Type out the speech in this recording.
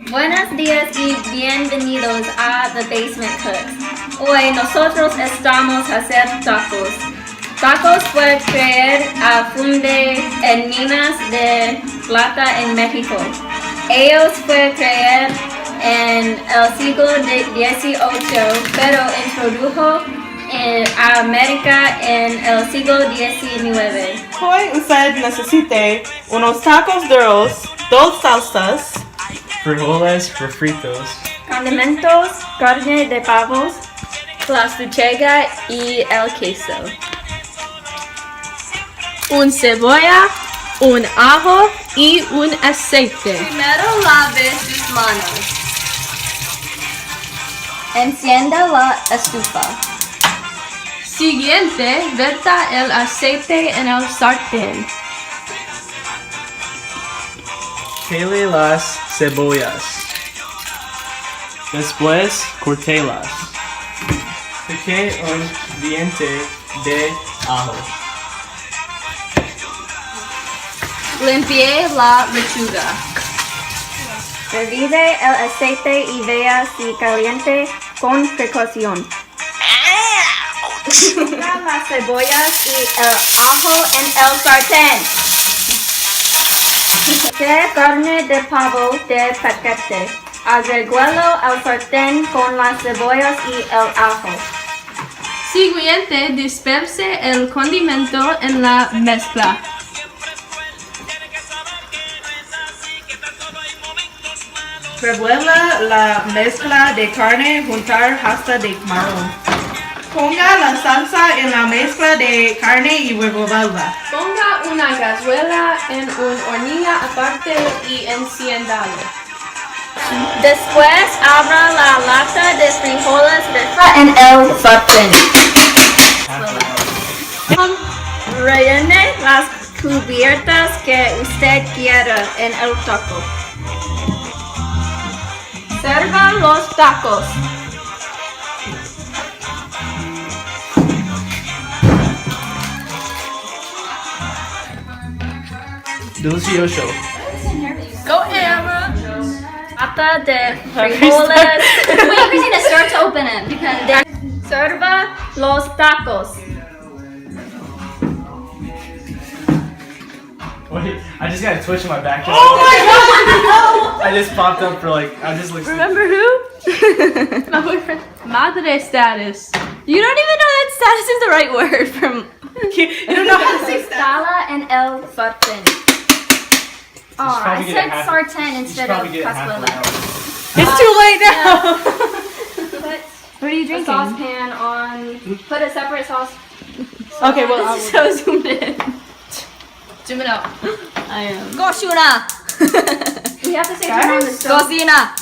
Buenos días y bienvenidos a The Basement Cooks. Hoy nosotros estamos a hacer tacos. Tacos fue crear a funde en minas de plata en México. Ellos fue crear en el siglo XVIII, pero introdujo a América en el siglo XIX. Hoy usted necesita unos tacos duros, 2 salsas, frijoles refritos, condimentos, carne de pavos, la lechuga y el queso. Un cebolla, un ajo y un aceite. Primero lave sus manos. Encienda la estufa. Siguiente, verta el aceite en el sartén. pele las cebollas. Después, cortélas. Pique un diente de ajo. Limpie la lechuga. Revise el aceite y vea si caliente con precaución. Ponga las cebollas y el ajo en el sartén. De carne de pavo de paquete. Agréguelo al sartén con las cebollas y el ajo. Siguiente, disperse el condimento en la mezcla. revuelva la mezcla de carne juntar hasta de marrón. Ponga la salsa en la mezcla de carne y revuelva. Ponga una cazuela en una hornilla aparte y enciéndalo. Después abra la lata de frijoles en el sartén. Rellene las cubiertas que usted quiera en el taco. Serva los tacos. Delicioso. Go Amara! Lata de frijoles. Wait, Christina, start to open it because Serva los tacos. Wait, I just got a twitch in my back. Oh my god! I just popped up for like, I just looked. Remember who? My boyfriend. Madre status. You don't even know that status is the right word from. You don't know how to say that. Sala en el sartén. oh, I probably get said half- sartén You should instead probably of get half an cazuela. hour. It's too late now. Put What are you a drinking? saucepan on. Put a separate sauce. Okay, well, This is so zoomed in. Zoom it out. Go, Shuna! We have to say turn on the stove. Cocina!